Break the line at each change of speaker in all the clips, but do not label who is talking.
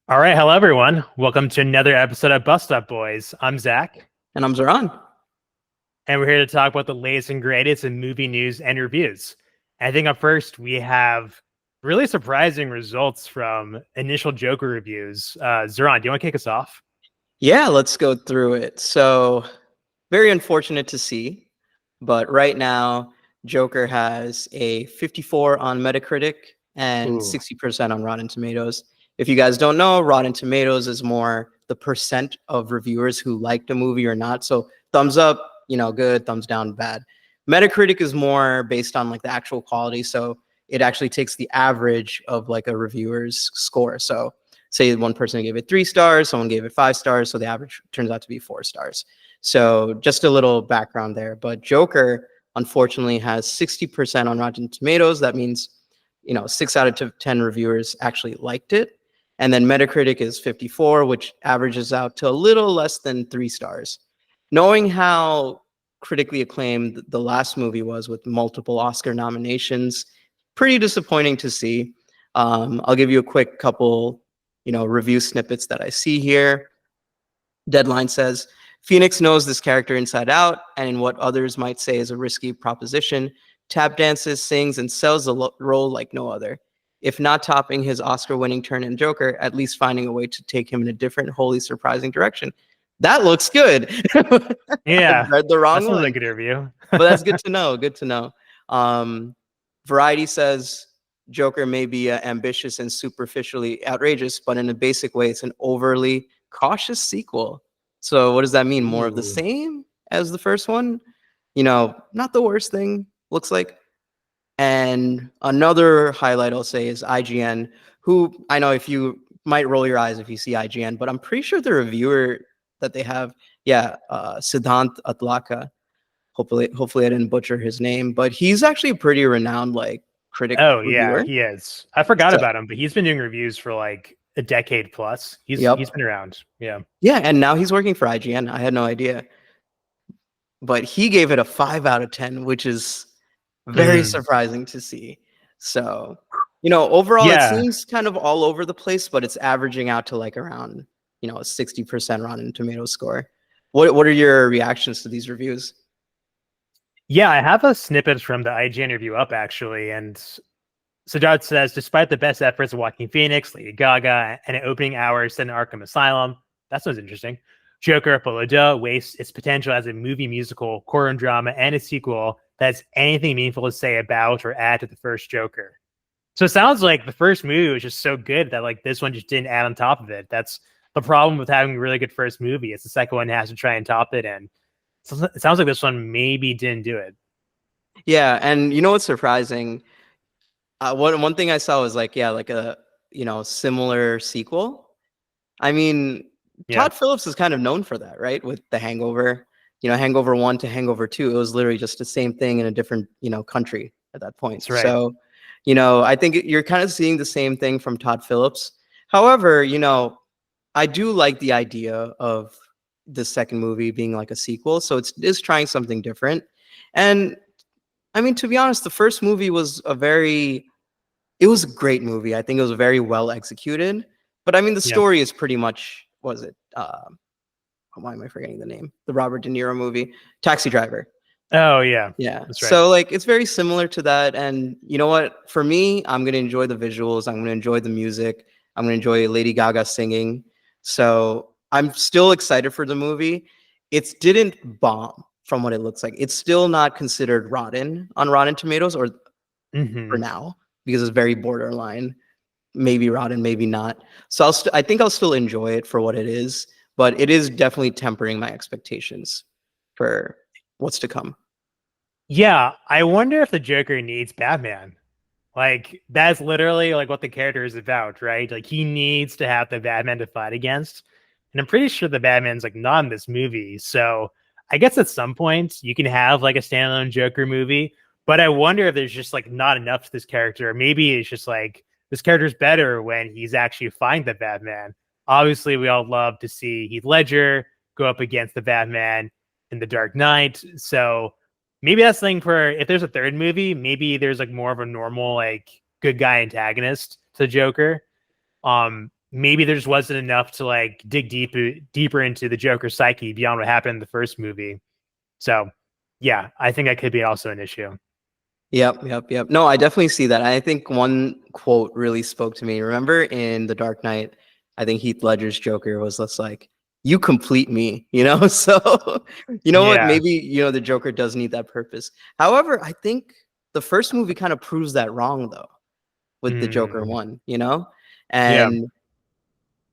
All right, hello everyone. Welcome to another episode of Bust Up Boys. I'm Zach,
And I'm Zahran.
and we're here to talk about the latest and greatest in movie news and reviews. And I think up first we have really surprising results from initial Joker reviews. Zahran, do you want to kick us off?
Yeah, let's go through it. So, very unfortunate to see, but right now, Joker has a 54 on Metacritic and
Ooh.
60% on Rotten Tomatoes. If you guys don't know, Rotten Tomatoes is more the percent of reviewers who liked a movie or not. So, thumbs up, good, thumbs down, bad. Metacritic is more based on like the actual quality. So, it actually takes the average of like a reviewer's score. So, say one person gave it 3 stars, someone gave it 5 stars, so the average turns out to be 4 stars. So just a little background there. But Joker, unfortunately, has 60% on Rotten Tomatoes. That means, 6 out of 10 reviewers actually liked it. And then Metacritic is 54, which averages out to a little less than 3 stars. Knowing how critically acclaimed the last movie was with multiple Oscar nominations, pretty disappointing to see. I'll give you a quick couple review snippets that I see here. Deadline says, Phoenix knows this character inside out, and in what others might say is a risky proposition, tap dances, sings, and sells the role like no other. If not topping his Oscar-winning turn in Joker, at least finding a way to take him in a different, wholly surprising direction. That looks good. I
Yeah,
read the
that
wrong
sounds like
one,
a good review.
but that's good to know. Good to know. Variety says Joker may be ambitious and superficially outrageous, but in a basic way, it's an overly cautious sequel. So what does that mean? More of the
Ooh.
same as the first one? Not the worst thing, looks like. And another highlight I'll say is IGN, who I know if you might roll your eyes if you see IGN, but I'm pretty sure the reviewer that they have, Siddhant Atlaka. Hopefully I didn't butcher his name, but he's actually a pretty renowned critic
Oh yeah,
reviewer.
he is. I forgot
So,
about him, but he's been doing reviews for like a decade plus. He's
yep.
been around. Yeah.
Yeah, and now he's working for IGN. I had no idea. But he gave it a 5 out of 10, which is very
Mm.
surprising to see. So, overall it
Yeah.
seems kind of all over the place, but it's averaging out to like around, a 60% Rotten Tomatoes score. What are your reactions to these reviews?
Yeah, I have a snippet from the IGN review up actually, and Sadat says, despite the best efforts of Joaquin Phoenix, Lady Gaga, and an opening hour set in Arkham Asylum, that sounds interesting. Joker Folie wastes its potential as a movie musical, courtroom drama, and a sequel that has anything meaningful to say about or add to the first Joker. So it sounds like the first movie was just so good that like this one just didn't add on top of it. That's the problem with having a really good first movie. It's the second one has to try and top it, and it sounds like this one maybe didn't do it.
Yeah, and you know what's surprising? One thing I saw was like a similar sequel. I mean,
Yeah,
Todd Phillips is kind of known for that, right? With The Hangover, Hangover 1 to Hangover 2, it was literally just the same thing in a different, country at that point.
that's right.
So, I think you're kind of seeing the same thing from Todd Phillips. However, I do like the idea of the second movie being like a sequel. So it's trying something different. And I mean, to be honest, the first movie was it was a great movie. I think it was very well executed. But I mean, the
Yeah.
story is pretty much, what was it? Why am I forgetting the name? The Robert De Niro movie, Taxi Driver.
Oh yeah,
Yeah.
that's right.
So like it's very similar to that. And you know what? For me, I'm gonna enjoy the visuals. I'm gonna enjoy the music. I'm gonna enjoy Lady Gaga singing. So I'm still excited for the movie. It didn't bomb from what it looks like. It's still not considered rotten on Rotten Tomatoes, or for
Hmm.
now, because it's very borderline. Maybe rotten, maybe not. So I think I'll still enjoy it for what it is, but it is definitely tempering my expectations for what's to come.
Yeah, I wonder if the Joker needs Batman. Like that's literally like what the character is about, right? Like he needs to have the Batman to fight against. And I'm pretty sure the Batman's like not in this movie. So I guess at some point you can have like a standalone Joker movie, but I wonder if there's just like not enough to this character. Or maybe it's just like this character's better when he's actually fighting the Batman. Obviously, we all love to see Heath Ledger go up against the Batman in The Dark Knight. So maybe that's the thing for if there's a third movie, maybe there's like more of a normal like good guy antagonist to Joker. maybe there just wasn't enough to like dig deeper into the Joker's psyche beyond what happened in the first movie. So yeah, I think that could be also an issue.
Yep. No, I definitely see that. I think one quote really spoke to me. Remember in The Dark Knight, I think Heath Ledger's Joker was just like, "You complete me," you know? So, you know what?
Yeah.
Maybe, the Joker does need that purpose. However, I think the first movie kind of proves that wrong though, with the Joker
Mm,
one,
yeah.
And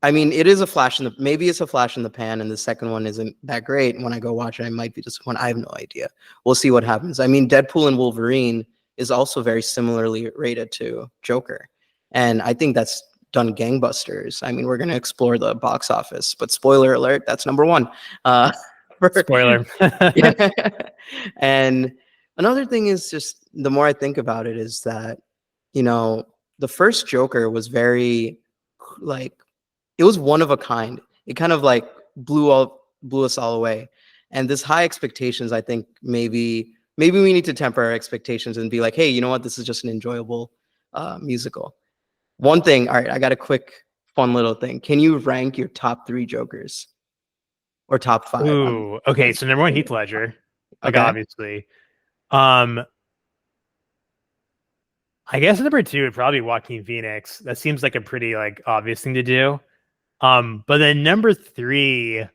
I mean, it is a flash in the maybe it's a flash in the pan, and the second one isn't that great. When I go watch it, I might be disappointed. I have no idea. We'll see what happens. I mean, Deadpool and Wolverine is also very similarly rated to Joker, and I think that's done gangbusters. I mean, we're gonna explore the box office, but spoiler alert, that's number one. For,
Spoiler.
yeah. And another thing is just the more I think about it is that, the first Joker was very like it was one of a kind. It kind of like blew us all away. And this high expectations, I think maybe we need to temper our expectations and be like, hey, you know what? This is just an enjoyable musical. One thing, all right, I got a quick, fun little thing. Can you rank your top 3 Jokers or top 5?
Ooh. Okay. So number one, Heath Ledger. Like
Okay.
obviously. Um, I guess number two would probably be Joaquin Phoenix. That seems like a pretty like obvious thing to do. But then number three,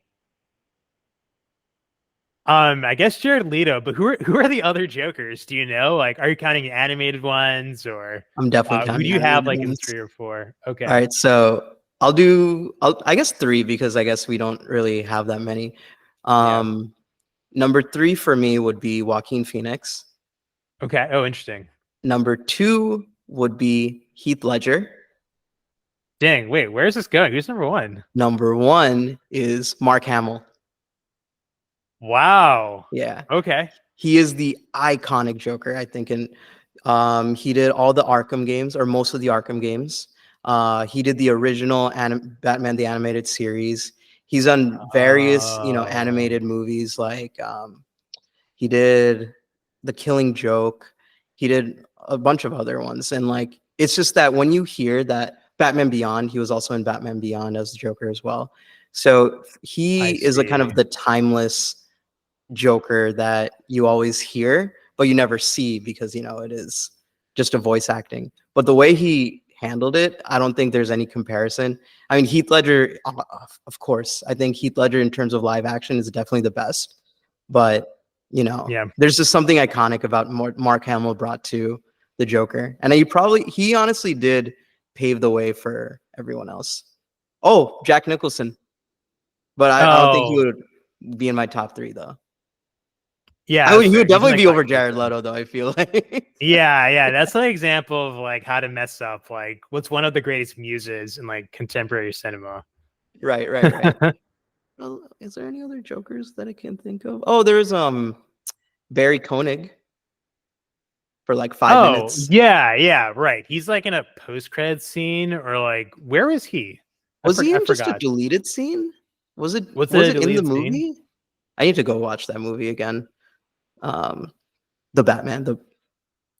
I guess Jared Leto. But who are the other Jokers? Do you know? Like, are you counting animated ones, or
I'm definitely
who do
counting
you have
animated
like in
ones.
3 or 4?
All
Okay.
right, so I guess 3 because I guess we don't really have that many.
Yeah.
Number 3 for me would be Joaquin Phoenix.
Okay. Oh, interesting.
Number 2 would be Heath Ledger.
Dang. Wait, where is this going? Who's number one?
Number 1 is Mark Hamill.
Wow.
Yeah,
Okay.
he is the iconic Joker, I think. And he did all the Arkham games, or most of the Arkham games. He did the original Batman the Animated Series. He's done various,
Oh,
animated movies like he did The Killing Joke. He did a bunch of other ones. And like, it's just that when you hear that Batman Beyond, he was also in Batman Beyond as the Joker as well. So he
I
is a kind
see.
of the timeless Joker that you always hear, but you never see because, it is just a voice acting. But the way he handled it, I don't think there's any comparison. I mean, Heath Ledger, of course, I think Heath Ledger in terms of live action is definitely the best. But
Yeah.
there's just something iconic about Mark Hamill brought to the Joker, and he honestly did pave the way for everyone else. Oh, Jack Nicholson, but I don't think he
Oh,
would be in my top 3 though.
yeah.
I would
That's
he
fair.
would
You didn't
definitely
like
be over
Black
Jared
Panther.
Leto though. I feel like
Yeah, yeah. That's an example of like how to mess up like what's one of the greatest muses in like contemporary cinema.
right. Well, is there any other Jokers that I can think of? Oh, there's Barry Koenig for like 5 minutes.
Yeah, yeah, right. He's like in a post-credit scene, or like where is he?
Was he
I
in just a
forgot.
deleted scene? Was it
What's
was
the
it in the
deleted scene?
movie? I need to go watch that movie again. Um, the Batman, the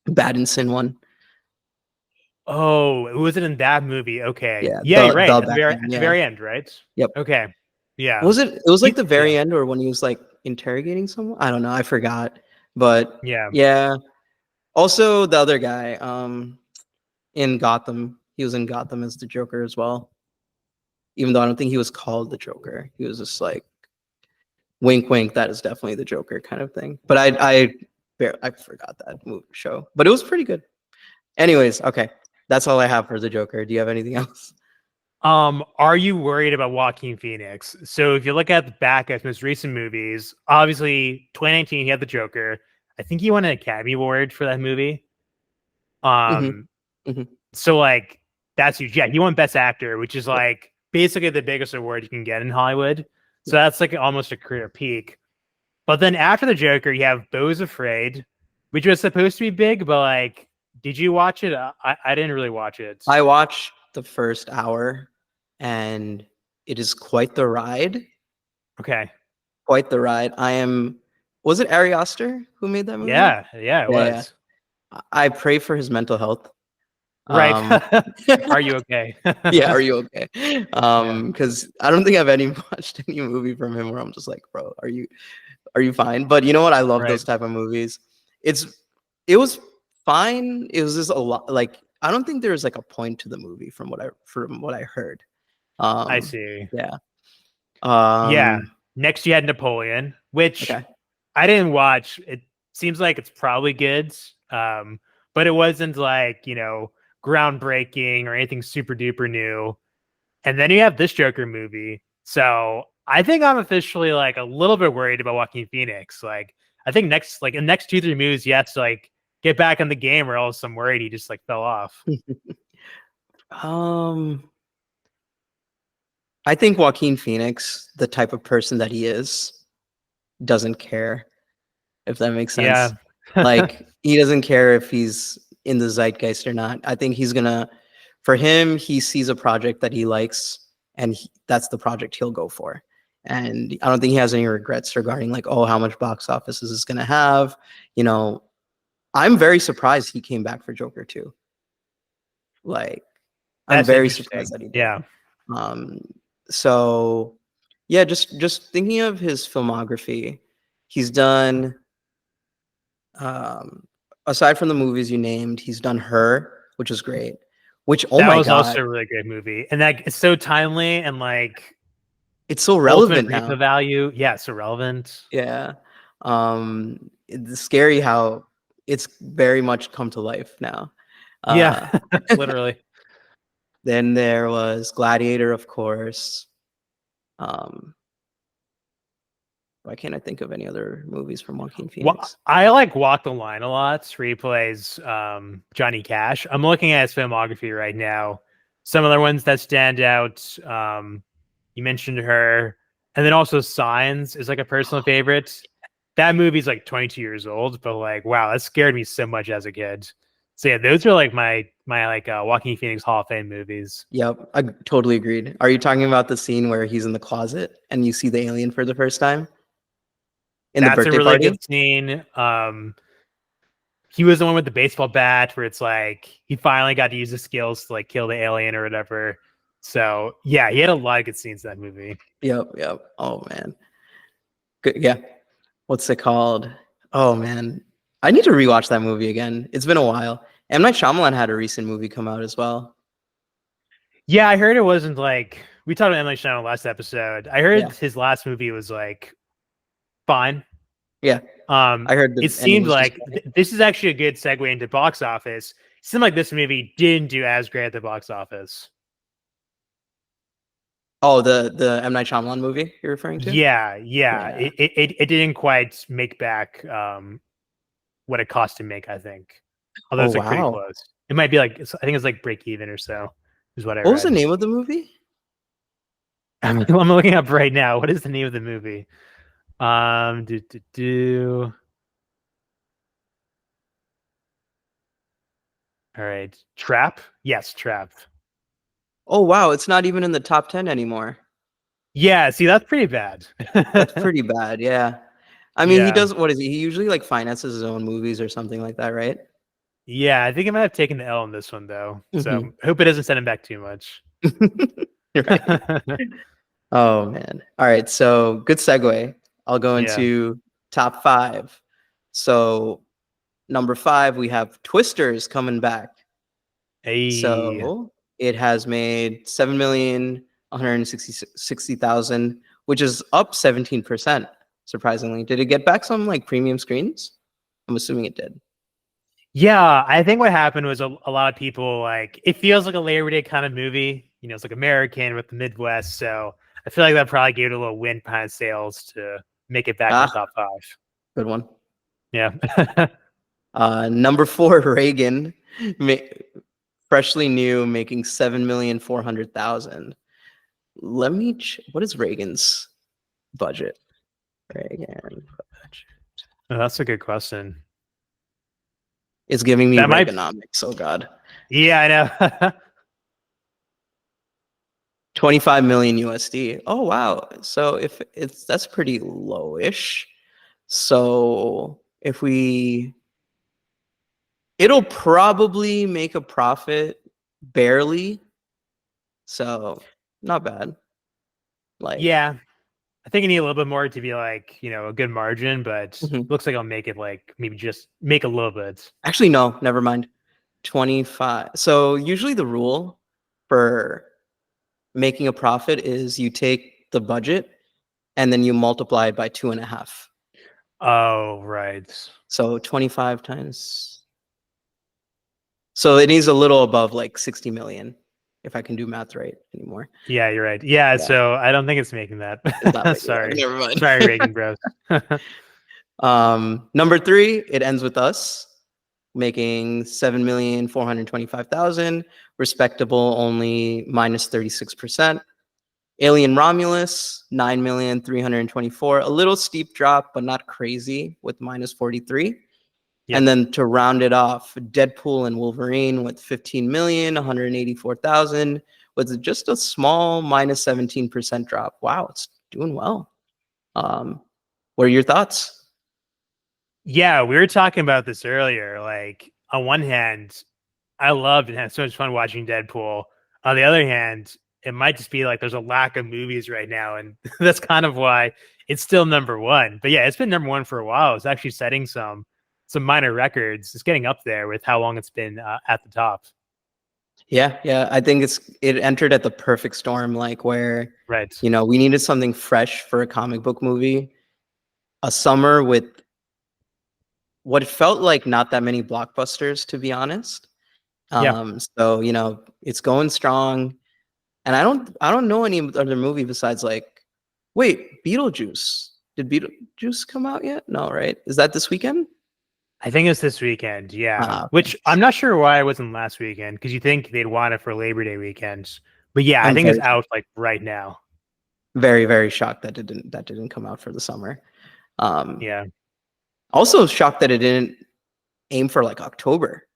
Battinson one.
Oh, was it in that movie? Okay.
Yeah,
Yeah, you're right.
the
At
Batman.
the
Yeah.
very end, right?
Yep.
Okay. Yeah.
Was it? It was like the
Yeah.
very end, or when he was like interrogating someone. I don't know. I forgot. But
Yeah.
yeah. Also, the other guy, in Gotham, he was in Gotham as the Joker as well. Even though I don't think he was called the Joker, he was just like wink, wink. That is definitely the Joker kind of thing. But I forgot that movie show, but it was pretty good. Anyways, okay, that's all I have for the Joker. Do you have anything else?
Are you worried about Joaquin Phoenix? So if you look at the back of his most recent movies, obviously 2019 he had the Joker. I think he won an Academy Award for that movie.
Hmm.
Um,
Hmm.
so like that's huge. Yeah, he won Best Actor, which is
Yep.
like basically the biggest award you can get in Hollywood. So that's like almost a career peak. But then after the Joker, you have Beau's Afraid, which was supposed to be big, but like, did you watch it? I didn't really watch it.
I watched the first hour, and it is quite the ride.
Okay.
Quite the ride. I am. Was it Ari Aster who made that movie?
Yeah, it
Yeah, yeah.
was.
I pray for his mental health.
Right.
Um,
Are you okay?
yeah, are you okay?
Yeah.
Because I don't think I've watched any movie from him where I'm just like, bro, are you fine? But you know what? I love
Right.
those type of movies. It's it was fine. It was just a lot like I don't think there's like a point to the movie from what I heard.
I
Um,
see.
yeah.
Yeah.
Um,
Next, you had Napoleon, which
okay.
I didn't watch. It seems like it's probably good, but it wasn't like groundbreaking or anything super duper new. And then you have this Joker movie. So I think I'm officially like a little bit worried about Joaquin Phoenix. Like I think next like in the next 2-3 movies, he has to like get back in the game, or else I'm worried he just like fell off.
Um, I think Joaquin Phoenix, the type of person that he is, doesn't care if that makes sense.
Yeah.
Like he doesn't care if he's in the zeitgeist or not. I think he's gonna, for him, he sees a project that he likes, and that's the project he'll go for. And I don't think he has any regrets regarding like, oh, how much box office is this gonna have? You know, I'm very surprised he came back for Joker 2. Like, I'm
That's
very surprised
interesting.
that he did.
Yeah.
Um, so yeah, just thinking of his filmography, he's done aside from the movies you named, he's done Her, which is great. Which oh
That
my
was also
god,
a really great movie. And that it's so timely and like
it's so
ultimate
relevant
replay
now.
value. Yeah, so relevant.
Yeah. It's scary how it's very much come to life now.
Yeah,
Uh,
literally.
then there was Gladiator, of course. Um, why can't I think of any other movies from Joaquin
Well,
Phoenix?
I like Walk the Line a lot. Where he plays Johnny Cash. I'm looking at his filmography right now. Some other ones that stand out. You mentioned Her, and then also Signs is like a personal favorite. That movie's like 22 years old, but like, wow, that scared me so much as a kid. So yeah, those are like my like Joaquin Phoenix Hall of Fame movies.
Yep, I totally agreed. Are you talking about the scene where he's in the closet and you see the alien for the first time in the
That's a
birthday
really
party?
good scene. He was the one with the baseball bat where it's like he finally got to use the skills to like kill the alien or whatever. So yeah, he had a lot of good scenes in that movie.
Yep, yep. Oh man. Good. Yeah. What's it called? Oh man. I need to rewatch that movie again. It's been a while. M. Night Shyamalan had a recent movie come out as well.
Yeah, I heard it wasn't like we talked about Emily Shannon last episode. I heard
Yeah.
his last movie was like fine.
Yeah. I heard
It
the ending
seemed
was just
like
right.
this is actually a good segue into box office. It seemed like this movie didn't do as great at the box office.
Oh, the M. Night Shyamalan movie you're referring to?
Yeah, yeah.
Yeah.
It didn't quite make back what it cost to make, I think. Although
Oh
it's like pretty
wow.
close. It might be like I think it's like break even or so, is what I
What was the
read.
name of the movie?
I'm looking up right now. What is the name of the movie? Do. All right. Trap? Yes, Trap.
Oh wow, it's not even in the top 10 anymore.
Yeah, see, that's pretty bad.
That's pretty bad. Yeah. I mean, he
Yeah.
does what is he? He usually like finances his own movies or something like that, right?
Yeah, I think I might have taken the L on this one though.
Hmm.
So I hope it doesn't send him back too much.
Right. Oh man. All right. So good segue. I'll go
Yeah.
into top five. So number five, we have Twisters coming back.
Hey.
So it has made 7,160,000, which is up 17%, surprisingly. Did it get back some like premium screens? I'm assuming it did.
Yeah, I think what happened was a lot of people like it feels like a Labor Day kind of movie. It's like American with the Midwest. So I feel like that probably gave it a little win behind sales to make it back in the
Ah,
top five.
good one.
Yeah.
Number four, Reagan, ma- freshly new, making 7,400,000. Let me. What is Reagan's budget? Reagan budget.
Oh, that's a good question.
It's giving me
That might,
Reaganomics. Oh God.
yeah, I know.
25 million USD. Oh wow. So if that's pretty lowish. So if we It'll probably make a profit barely. So not bad. Like,
Yeah, I think you need a little bit more to be like, a good margin, but
mhm.
looks like I'll make it like maybe just make a little bit.
Actually, no, never mind. 25. So usually the rule for making a profit is you take the budget and then you multiply it by 2.5.
Oh, right.
So 25 times. So it needs a little above like 60 million, if I can do math right anymore.
Yeah, you're right. Yeah,
Yeah,
so I don't think it's making that.
it's not making that.
Sorry.
Never mind.
Sorry, Reagan Bros.
Number 3, it ends with us making 7,425,000, respectable only minus 36%. Alien Romulus, 9,324,000, a little steep drop, but not crazy with minus 43.
Yep.
And then to round it off, Deadpool and Wolverine with 15,184,000 with just a small minus 17% drop. Wow, it's doing well. What are your thoughts?
Yeah, we were talking about this earlier. Like, on one hand, I loved and had so much fun watching Deadpool. On the other hand, it might just be like there's a lack of movies right now, and that's kind of why it's still number one. But yeah, it's been number one for a while. It's actually setting some minor records. It's getting up there with how long it's been at the top.
Yeah. I think it entered at the perfect storm, like where
Right.
we needed something fresh for a comic book movie, a summer with what it felt like not that many blockbusters, to be honest.
Yeah.
So it's going strong, and I don't know any other movie besides like, wait, Beetlejuice. Did Beetlejuice come out yet? No, right? Is that this weekend?
I think it's this weekend. Yeah.
Okay.
Which I'm not sure why it wasn't last weekend because you think they'd want it for Labor Day weekend. But yeah, I
I'm
think it's
very,
out like right now.
very, very shocked that that didn't come out for the summer.
Yeah.
Also shocked that it didn't aim for like October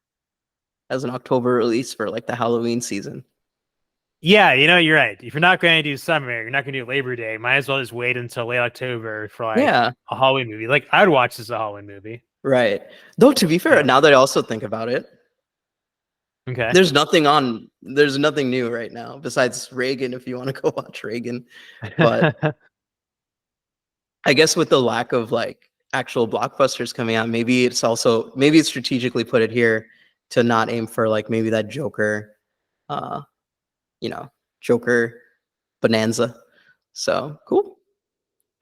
as an October release for like the Halloween season.
Yeah, you're right. If you're not going to do summer, you're not going to do Labor Day. Might as well just wait until late October for like
Yeah,
a Halloween movie. Like I would watch this as a Halloween movie.
right. Though to be fair,
Yeah.
now that I also think about it,
Okay.
there's nothing new right now besides Reagan if you want to go watch Reagan. But I guess with the lack of like actual blockbusters coming out, maybe it's strategically put it here to not aim for like maybe that Joker, uh, Joker bonanza. So cool.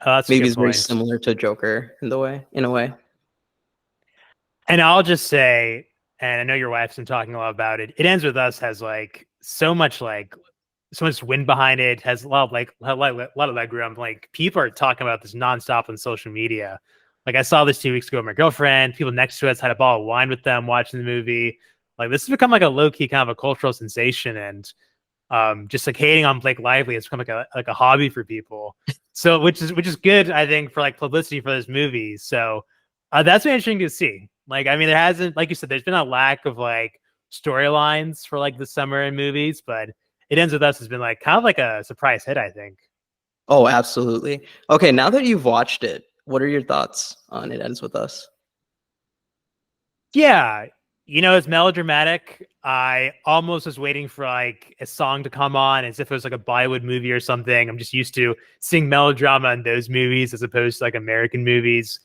Oh, that's a
Maybe
good
it's very
point.
similar to Joker in a way.
And I'll just say, and I know your wife's been talking a lot about it. It Ends With Us has like so much wind behind it. Has a lot of leg room. Like people are talking about this nonstop on social media. Like I saw this 2 weeks ago with my girlfriend. People next to us had a bottle of wine with them watching the movie. Like this has become like a low key kind of a cultural sensation, and just like hating on Blake Lively has become like a hobby for people. So which is good, I think, for like publicity for this movie. So that's been interesting to see. Like, I mean, there hasn't, like you said, there's been a lack of like storylines for like the summer in movies, but It Ends With Us has been like kind of like a surprise hit, I think.
Oh, absolutely. Okay, now that you've watched it, what are your thoughts on It Ends With Us?
Yeah, it's melodramatic. I almost was waiting for like a song to come on as if it was like a Bollywood movie or something. I'm just used to seeing melodrama in those movies as opposed to like American movies.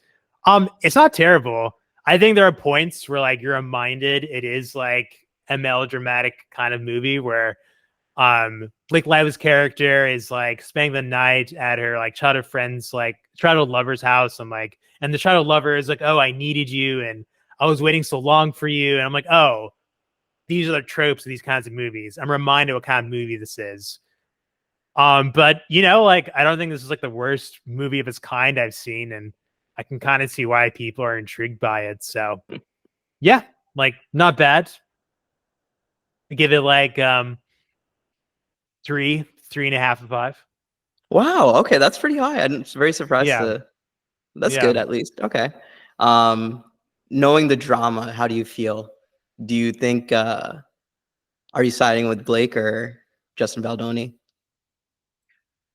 It's not terrible. I think there are points where like you're reminded it is like a melodramatic kind of movie where Blake Lively's character is like spending the night at her like childhood lover's house. And the childhood lover is like, oh, I needed you and I was waiting so long for you. And I'm like, oh, these are the tropes of these kinds of movies. I'm reminded what kind of movie this is. But like I don't think this is like the worst movie of its kind I've seen, and I can kind of see why people are intrigued by it. So yeah, like not bad. I give it like 3.5 of 5.
Wow, okay, that's pretty high. I'm very surprised
Yeah,
that's
yeah.
good at least. Okay. Um, Knowing the drama, how do you feel? Do you think are you siding with Blake or Justin Baldoni?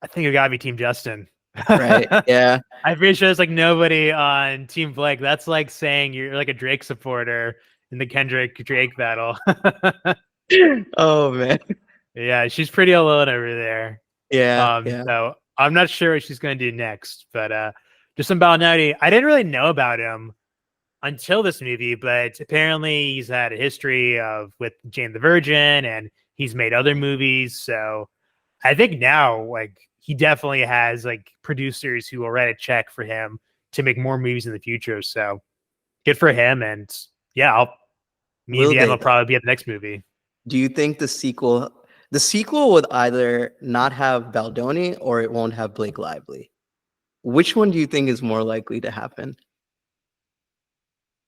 I think it gotta be Team Justin.
Right. Yeah.
I'm pretty sure there's like nobody on Team Blake. That's like saying you're like a Drake supporter in the Kendrick Drake battle.
Oh man.
Yeah, she's pretty alone over there.
Yeah, yeah.
So I'm not sure what she's going to do next, but just on Balnetti, I didn't really know about him until this movie, but apparently he's had a history of with Jane the Virgin, and he's made other movies. So I think now, like, he definitely has like producers who will write a check for him to make more movies in the future. So good for him, and yeah, me and
Will
Dan
they
will
though?
probably be at the next movie.
Do you think the sequel would either not have Baldoni or it won't have Blake Lively? Which one do you think is more likely to happen?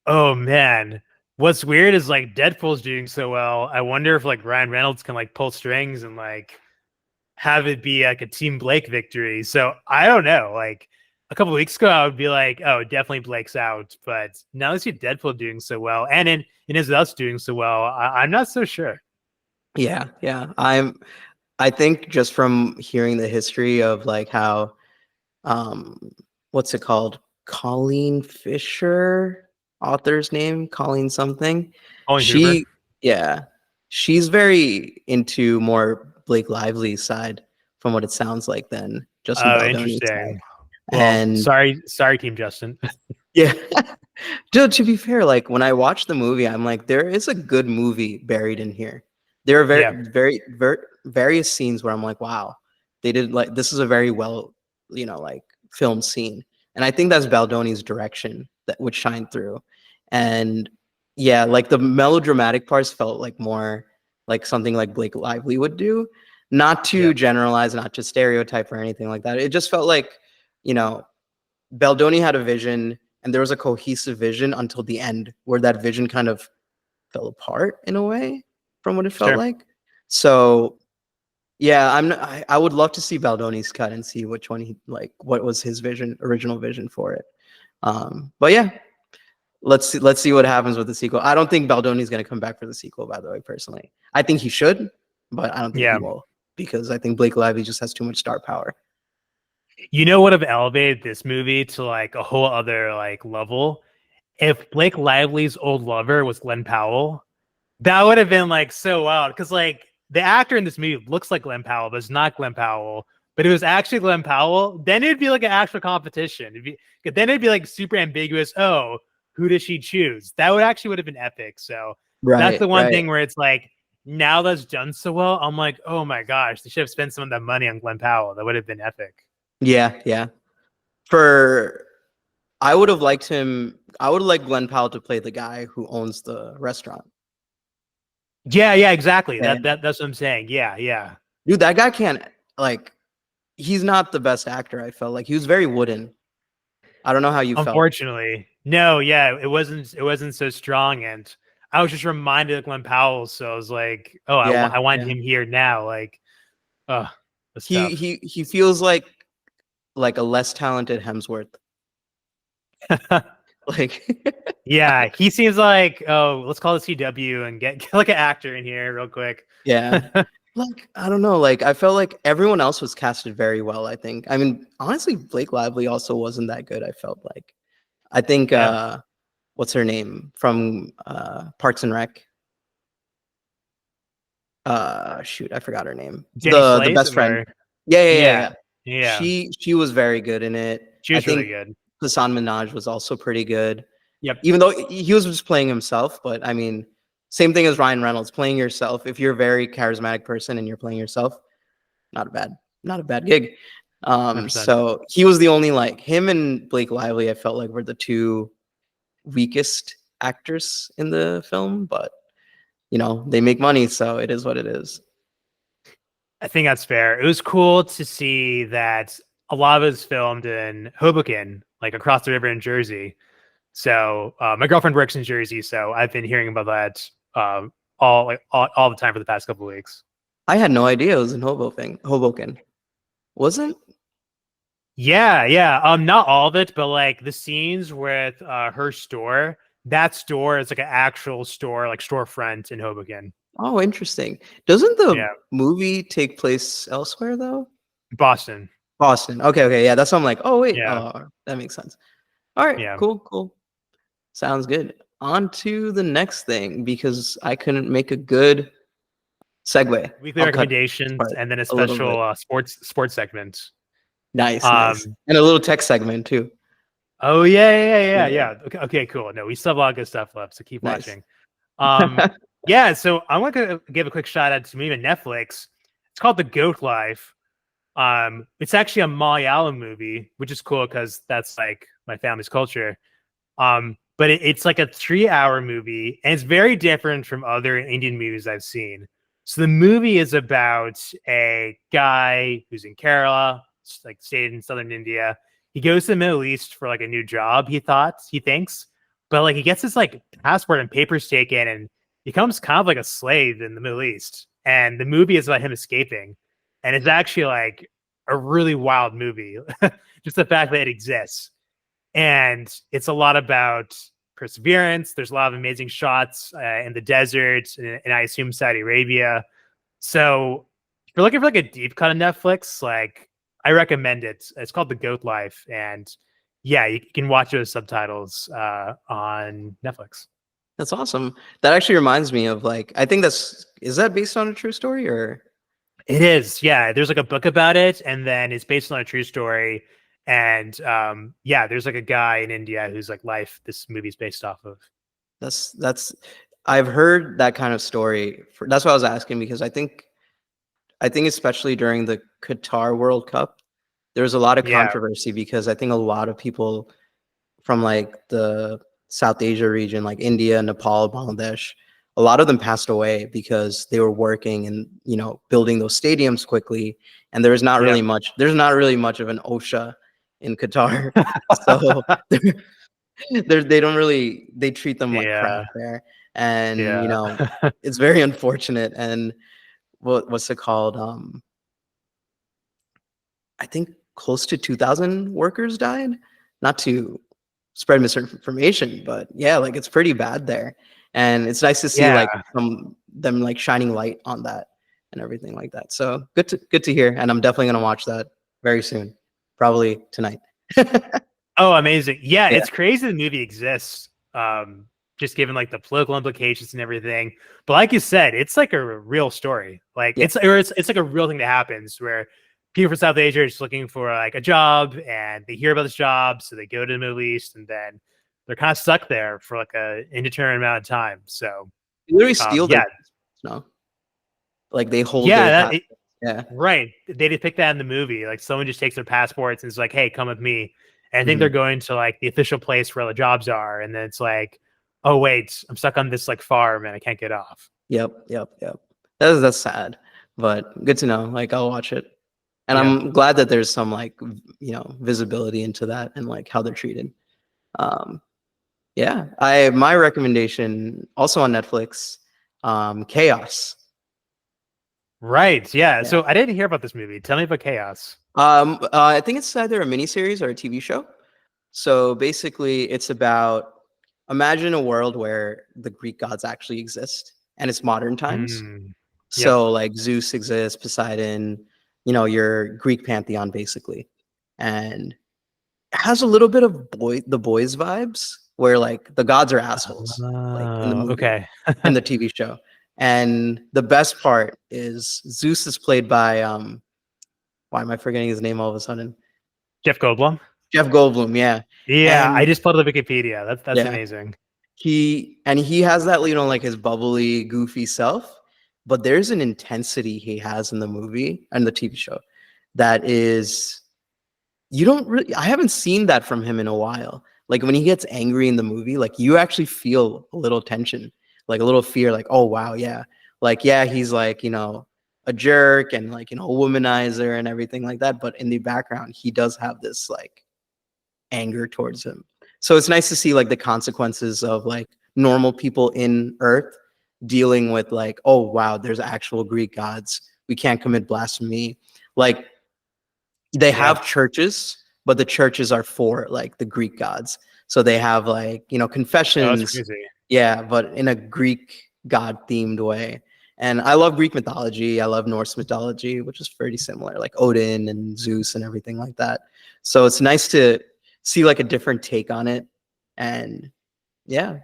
Oh man. What's weird is like Deadpool's doing so well. I wonder if like Ryan Reynolds can like pull strings and like have it be like a Team Blake victory. So I don't know. Like a couple weeks ago, I would be like, oh, definitely Blake's out. But now I see Deadpool doing so well, and in Is Us doing so well, I'm not so sure.
Yeah, yeah. I think just from hearing the history of like how um what's it called? Colleen Fisher, author's name, Colleen something.
Colin Hoover.
She yeah, she's very into more Blake Lively's side from what it sounds like than Justin
Oh,
Baldoni's side.
interesting. Well,
And
sorry, Team Justin.
yeah. Dude, to be fair, like when I watched the movie, I'm like, there is a good movie buried in here. There are
Yeah,
various scenes where I'm like, wow, they did like this is a very well, like filmed scene. And I think that's Baldoni's direction that would shine through. And yeah, like the melodramatic parts felt like more like something like Blake Lively would do. Not
yeah,
to generalize, not to stereotype or anything like that. It just felt like, you know, Baldoni had a vision and there was a cohesive vision until the end where that vision kind of fell apart in a way from what it felt
sure.
like. So yeah, I would love to see Baldoni's cut and see which one he like what was his vision, original vision for it. But yeah, let's see what happens with the sequel. I don't think Baldoni's gonna come back for the sequel, by the way, personally. I think he should, but I don't think he
Yeah.
will because I think Blake Lively just has too much star power.
You know what have elevated this movie to like a whole other like level? If Blake Lively's old lover was Glenn Powell, that would have been like so wild. Because like the actor in this movie looks like Glenn Powell, but it's not Glenn Powell. But it was actually Glenn Powell, then it'd be like an actual competition. Then it'd be like super ambiguous. Oh, who does she choose? That would have been epic. So that's
Right,
the one
right.
thing where it's like now that's done so well. I'm like, oh my gosh, they should have spent some of that money on Glenn Powell. That would have been epic.
Yeah, yeah. For I would have liked him. I would like Glenn Powell to play the guy who owns the restaurant.
Yeah, exactly.
Yeah.
That's what I'm saying. Yeah.
Dude, that guy can't like. He's not the best actor. I felt like he was very wooden. I don't know how you felt.
Unfortunately, no. Yeah, it wasn't so strong, and I was just reminded of Glenn Powell, so I was like, oh,
Yeah,
I want
yeah.
him here now. Like, oh, that's
He
tough.
he he feels like a less talented Hemsworth. Like
Yeah, he seems like, oh, let's call the CW and get like an actor in here real quick.
yeah. Like I don't know. Like I felt like everyone else was casted very well. I think. I mean, honestly, Blake Lively also wasn't that good. I felt like. I think.
Yeah,
What's her name from Parks and Rec? Shoot, I forgot her name.
Jenny
The
Slate
best friend.
or
Yeah, yeah, yeah,
yeah,
yeah.
yeah,
She was very good in it.
she
I
was really
think
good.
Hassan Minaj was also pretty good.
Yep,
Even though he was just playing himself, but I mean, same thing as Ryan Reynolds, playing yourself. If you're a very charismatic person and you're playing yourself, not a bad gig.
100%.
So he was the only like him and Blake Lively, I felt like were the two weakest actors in the film, but they make money, so it is what it is.
I think that's fair. It was cool to see that a lot of it was filmed in Hoboken, like across the river in Jersey. So my girlfriend works in Jersey, so I've been hearing about that all the time for the past couple of weeks.
I had no idea it was in Hoboken. Wasn't?
Yeah. Not all of it, but like the scenes with her store. That store is like an actual store, like storefront in Hoboken.
Oh, interesting. Doesn't the
Yeah,
movie take place elsewhere though?
Boston.
Boston. Okay. Yeah, that's why I'm like, oh wait,
Yeah,
that makes sense. All right,
yeah.
cool. Sounds good. on to the next thing because I couldn't make a good segue.
Weekly
I'll cut
recommendations,
part
and then a
a little bit.
special sports segment.
Nice, nice.
Um,
And a little tech segment too.
oh
Yeah,
yeah. Okay, cool. No, we still have a lot of good stuff left, so keep
nice.
watching. Um, yeah, so I want to give a quick shout out to me and Netflix. It's called The Goat Life. It's actually a Malayalam movie, which is cool because that's like my family's culture. But it's like a 3-hour movie, and it's very different from other Indian movies I've seen. So the movie is about a guy who's in Kerala, like stayed in southern India. He goes to the Middle East for like a new job, he thinks, but like he gets his like passport and papers taken and becomes kind of like a slave in the Middle East. And the movie is about him escaping. And it's actually like a really wild movie. Just the fact that it exists. And it's a lot about perseverance. There's a lot of amazing shots in the desert, and I assume Saudi Arabia. So if you're looking for like a deep cut of Netflix, like I recommend it. It's called The Goat Life, and yeah, you can watch those subtitles on Netflix.
That's awesome. That actually reminds me of like I think is that based on a true story or
It is, yeah. There's like a book about it, and then it's based on a true story. And yeah, there's like a guy in India who's like life this movie's based off of.
that's I've heard that kind of story. That's what I was asking because I think especially during the Qatar World Cup, there was a lot of
Yeah,
controversy because I think a lot of people from like the South Asia region, like India, Nepal, Bangladesh, a lot of them passed away because they were working and building those stadiums quickly, and there's not
yeah.
really much. There's not really much of an OSHA in Qatar, so they don't really they treat them like crap
Yeah,
there, and
yeah.
it's very unfortunate. And what's it called? I think close to 2,000 workers died. Not to spread misinformation, but yeah, like it's pretty bad there. And it's nice to see
Yeah.
like them like shining light on that and everything like that. So good to hear. And I'm definitely gonna watch that very soon, probably tonight.
Oh, amazing. Yeah,
Yeah,
it's crazy the movie exists. Just given like the political implications and everything. But like you said, it's like a real story. Like
yeah,
it's like a real thing that happens where people from South Asia are just looking for like a job and they hear about this job, so they go to the Middle East and then they're kind of stuck there for like a indeterminate amount of time. So
they literally steal their
yeah,
passports, no, like they hold
yeah,
their passports. Yeah.
right. They depict that in the movie. Like someone just takes their passports and is like, "Hey, come with me." And I think they're
Mhm.
going to like the official place where the jobs are, and then it's like, "Oh wait, I'm stuck on this like farm and I can't get off."
Yep. That's sad, but good to know. Like I'll watch it, and
Yeah.
I'm glad that there's some like visibility into that and like how they're treated. Um, yeah, I my recommendation also on Netflix, Chaos.
Right. Yeah.
Yeah.
So I didn't hear about this movie. Tell me about Chaos.
I think it's either a miniseries or a TV show. So basically, it's about imagine a world where the Greek gods actually exist and it's modern times.
Mm, yep.
So like Zeus exists, Poseidon, your Greek pantheon basically. And it has a little bit of the boys vibes where like the gods are assholes, like in the movie,
Okay.
in the TV show. And the best part is Zeus is played by why am I forgetting his name all of a sudden?
Jeff Goldblum.
Jeff Goldblum, yeah.
Yeah, I
And
just pulled up Wikipedia. That's
yeah,
amazing.
he has that, like his bubbly, goofy self, but there's an intensity he has in the movie and the TV show that is you don't really I haven't seen that from him in a while. Like when he gets angry in the movie, like you actually feel a little tension, like a little fear, like, oh wow, yeah. Like, yeah, he's like, a jerk and like, a womanizer and everything like that. But in the background, he does have this like anger towards him. So it's nice to see like the consequences of like normal people in Earth dealing with like, oh wow, there's actual Greek gods. We can't commit blasphemy. Like they
Yeah.
have churches, but the churches are for like the Greek gods. So they have like,
Oh, that's
confessions.
crazy.
Yeah, but in a Greek god themed way. And I love Greek mythology. I love Norse mythology, which is pretty similar, like Odin and Zeus and everything like that. So it's nice to see like a different take on it. And yeah,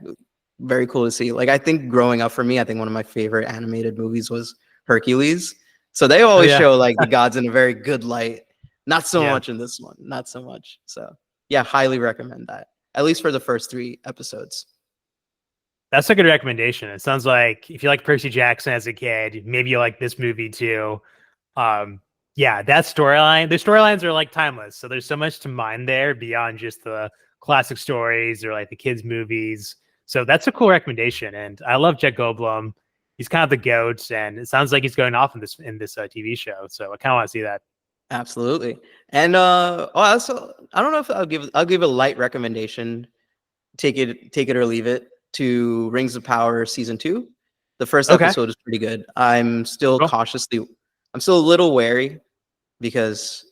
very cool to see. Like I think growing up for me, I think one of my favorite animated movies was Hercules. So they
Oh
always
yeah,
show like the gods in a very good light. Not so
yeah.
much in this one, not so much. So yeah, highly recommend that. At least for the first 3 episodes.
That's a good recommendation. It sounds like if you like Percy Jackson as a kid, maybe you like this movie too. Um, yeah, that storyline, the storylines are like timeless. So there's so much to mine there beyond just the classic stories or like the kids' movies. So that's a cool recommendation. And I love Jeff Goldblum. He's kind of the goat, and it sounds like he's going off in this TV show. So I kind of want to see that.
Absolutely. And also I don't know if I'll give a light recommendation. Take it or leave it to Rings of Power season 2. The first
Okay,
episode is pretty good.
cool.
I'm still a little wary because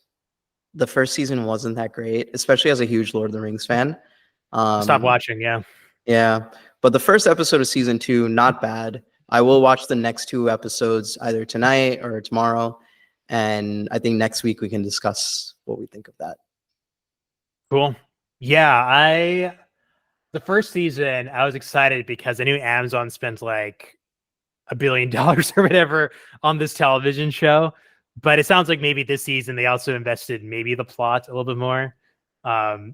the first season wasn't that great, especially as a huge Lord of the Rings fan.
Stop
Um,
watching. Yeah.
yeah, but the first episode of season 2, not bad. I will watch the next 2 episodes either tonight or tomorrow, and I think next week we can discuss what we think of that.
Cool. Yeah, I the first season I was excited because I knew Amazon spent like $1 billion or whatever on this television show. But it sounds like maybe this season they also invested maybe the plot a little bit more.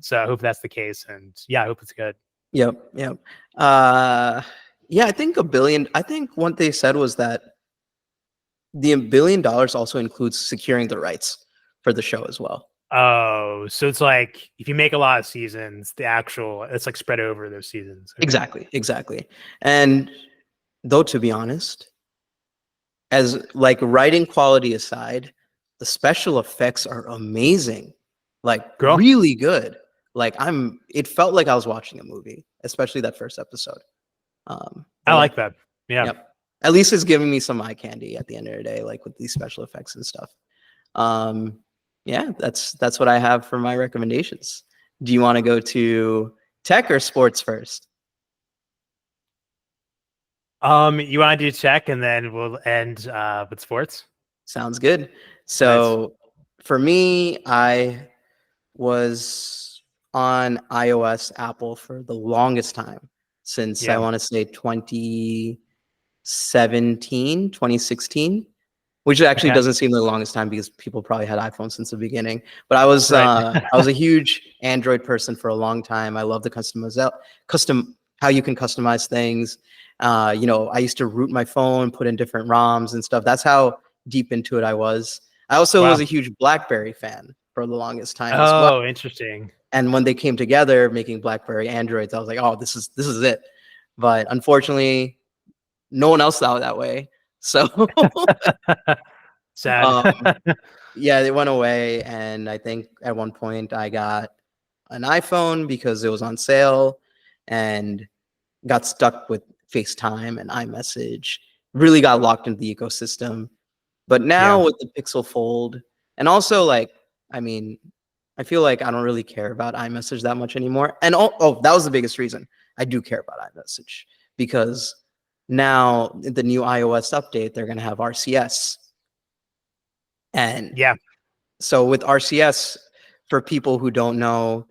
So I hope that's the case, and yeah, I hope it's good.
Yep, yep. Uh, yeah, I think a billion. I think what they said was that the $1 billion also includes securing the rights for the show as well.
Oh, so it's like if you make a lot of seasons, the actual it's like spread over those seasons. Okay.
Exactly, exactly. And though, to be honest, as like writing quality aside, the special effects are amazing, like
Cool.
really good. Like it felt like I was watching a movie, especially that first episode.
I
But yeah,
like that. Yeah.
yep. At least it's giving me some eye candy at the end of the day, like with these special effects and stuff. Um, yeah, that's what I have for my recommendations. Do you want to go to tech or sports first?
You want to do tech and then we'll end with sports?
Sounds good.
Nice.
So for me, I was on iOS Apple for the longest time since I
Yeah.
want to say 2017, 2016, which actually
Okay.
doesn't seem the longest time because people probably had iPhones since the beginning. But
Right.
I was a huge Android person for a long time. I love the custom how you can customize things. I used to root my phone, put in different ROMs and stuff. That's how deep into it I was. I also was
Wow.
a huge BlackBerry fan for the longest time as well.
Oh, interesting.
And when they came together making BlackBerry Androids, I was like, oh, this is it. But unfortunately, no one else thought that way. So
Sad.
um, yeah, they went away. And I think at one point I got an iPhone because it was on sale and got stuck with FaceTime and iMessage, really got locked into the ecosystem. But
Yeah.
now with the Pixel Fold, and also like, I mean, I feel like I don't really care about iMessage that much anymore. And that was the biggest reason I do care about iMessage because now the new iOS update, they're going to have RCS. And
Yeah.
so with RCS, for people who don't know,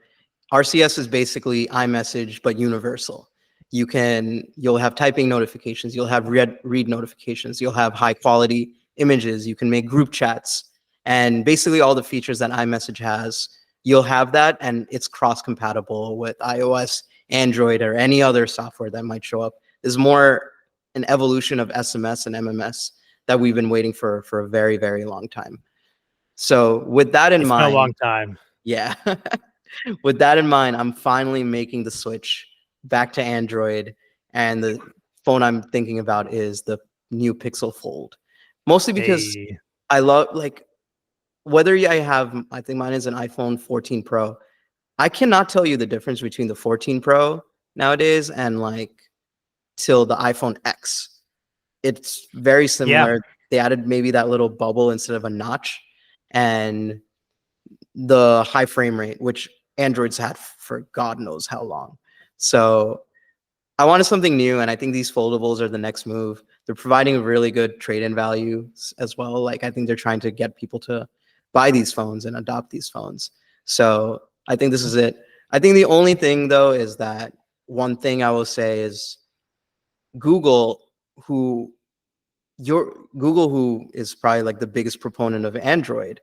RCS is basically iMessage, but universal. You'll have typing notifications, you'll have read notifications, you'll have high quality images, you can make group chats, and basically all the features that iMessage has, you'll have that, and it's cross compatible with iOS, Android, or any other software that might show up. Is more an evolution of SMS and MMS that we've been waiting for a very, very long time. So with that in
It's been a
mind,
long time.
yeah. With that in mind, I'm finally making the switch back to Android, and the phone I'm thinking about is the new Pixel Fold. Mostly because
Hey.
I love like whether I think mine is an iPhone 14 Pro. I cannot tell you the difference between the 14 Pro nowadays and like till the iPhone X. It's very
Yeah.
similar. They added maybe that little bubble instead of a notch, and the high frame rate, which Android's had for God knows how long. So I wanted something new, and I think these foldables are the next move. They're providing a really good trade-in value as well. Like I think they're trying to get people to buy these phones and adopt these phones. So I think this is it. I think the only thing though is that one thing I will say is Google, who who is probably like the biggest proponent of Android,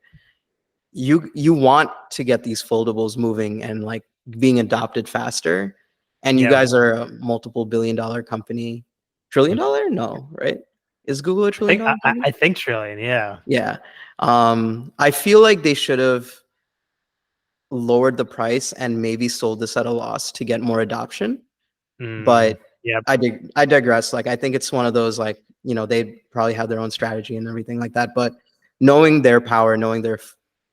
you want to get these foldables moving and like being adopted faster. And you
Yeah.
guys are a multiple billion-dollar company. Trillion dollar? No, right? Is Google a
I think
trillion-dollar company?
I think trillion. Yeah.
Yeah. I feel like they should have lowered the price and maybe sold this at a loss to get more adoption. But
Yeah.
I digress. Like, I think it's one of those, like, they probably have their own strategy and everything like that. But knowing their power, knowing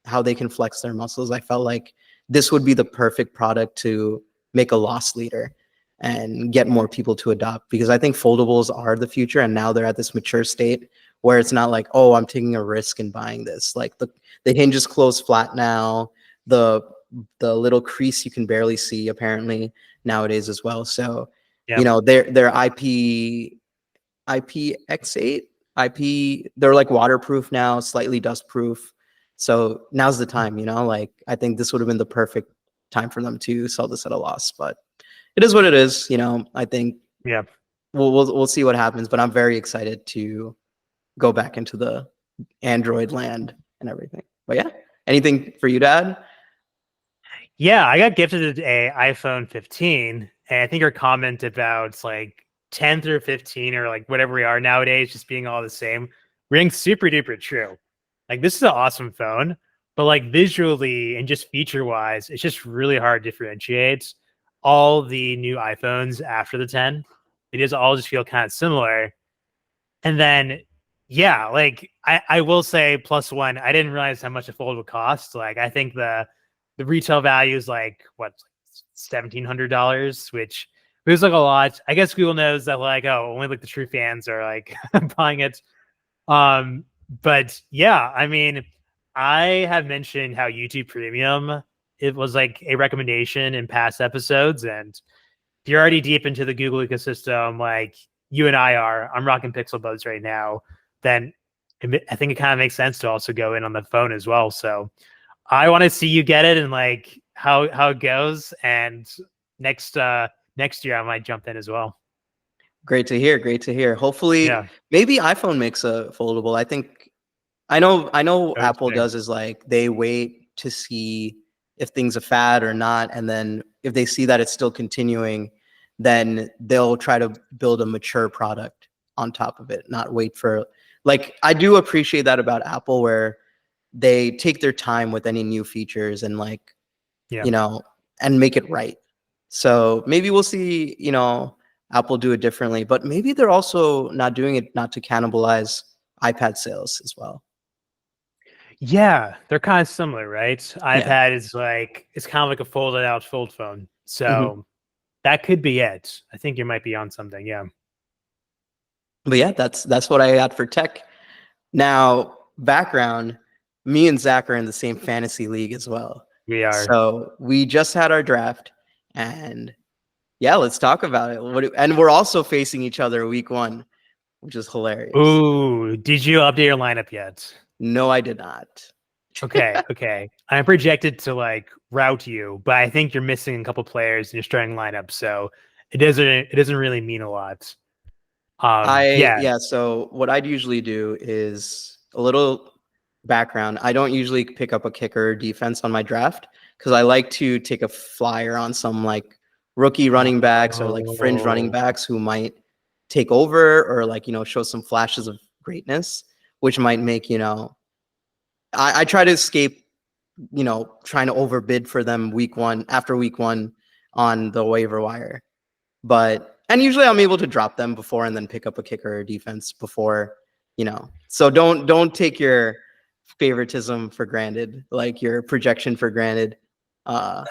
how they can flex their muscles, I felt like this would be the perfect product to make a loss leader and get more people to adopt, because I think foldables are the future. And now they're at this mature state where it's not like, oh, I'm taking a risk in buying this. Like the hinges close flat now. The little crease you can barely see apparently nowadays as well. So,
Yeah.
their IPX8 they're like waterproof now, slightly dust proof. So now's the time, like I think this would have been the perfect time for them to sell this at a loss, but it is what it is. I think
Yeah.
we'll see what happens, but I'm very excited to go back into the Android land and everything. But yeah, anything for you to add?
Yeah, I got gifted a iPhone 15, and I think your comment about like 10 through 15 or like whatever we are nowadays, just being all the same, rings super duper true. Like this is an awesome phone, but like visually and just feature wise, it's just really hard to differentiate all the new iPhones after the 10. It does all just feel kind of similar. And then, yeah, like I will say plus one, I didn't realize how much a fold would cost. Like I think the retail value is like what, $1,700, which feels like a lot. I guess Google knows that like, oh, only like the true fans are like buying it. But yeah, I mean, I have mentioned how YouTube Premium, it was like a recommendation in past episodes, and if you're already deep into the Google ecosystem, like you and I are, I'm rocking Pixel Buds right now, then I think it kind of makes sense to also go in on the phone as well. So I want to see you get it and like how it goes. And next year I might jump in as well.
Great to hear. Great to hear. Hopefully,
Yeah.
maybe iPhone makes a foldable. I know
That was
Apple
fair.
does is like they wait to see if things are fad or not, and then if they see that it's still continuing, then they'll try to build a mature product on top of it, not wait for, like, I do appreciate that about Apple, where they take their time with any new features and like,
Yeah.
you know, and make it right. So maybe we'll see, Apple do it differently, but maybe they're also not doing it not to cannibalize iPad sales as well.
Yeah, they're kind of similar, right?
Yeah.
iPad is like it's kind of like a folded out fold phone.
Mhm.
So that could be it. I think you might be on something. Yeah.
But yeah, that's what I got for tech. Now, background, me and Zach are in the same fantasy league as well.
We are.
So we just had our draft, and yeah, let's talk about it. And we're also facing each other week one, which is hilarious.
Ooh, did you update your lineup yet?
No, I did not.
Okay. I'm projected to like route you, but I think you're missing a couple players in your starting lineup, so it doesn't really mean a lot. Yeah.
Yeah, so what I'd usually do is a little background. I don't usually pick up a kicker or defense on my draft because I like to take a flyer on some like rookie running backs or like fringe running
Oh,
backs who might take over or like, show some flashes of greatness, which might make, I try to escape, trying to overbid for them after week one on the waiver wire. And usually I'm able to drop them before and then pick up a kicker or defense before, So don't take your favoritism for granted, like your projection for granted. Uh,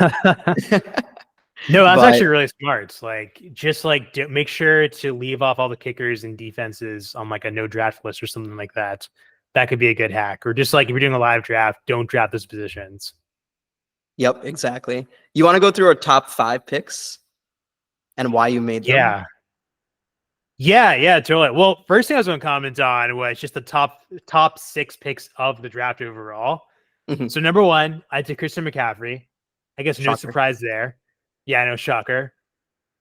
no, that's
but
actually really smart. Like, just like make sure to leave off all the kickers and defenses on like a no draft list or something like that. That could be a good hack. Or just like if you're doing a live draft, don't draft those positions.
yep, exactly. You want to go through our top 5 picks and why you made them?
Yeah, totally. Well, first thing I was going to comment on was just the top 6 picks of the draft overall.
Mhm.
So number 1, I took Christian McCaffrey. I guess no
Shocker.
surprise there. Yeah, no shocker.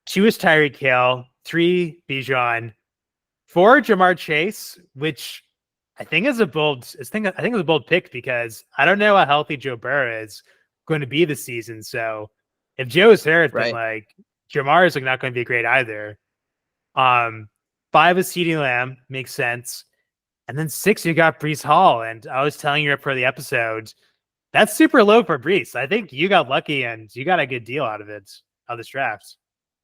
2 is Tyreek Hill. 3 Bijan, 4 Jamar Chase, which I think is a bold. I think it's a bold pick because I don't know how healthy Joe Burrow is going to be this season. So if Joe is hurt, then
Right.
like Jamar is like not going to be great either. 5 is CeeDee Lamb, makes sense. And then 6, you got Brees Hall. And I was telling you for the episode, that's super low for Brees. I think you got lucky and you got a good deal out of it, out of this draft.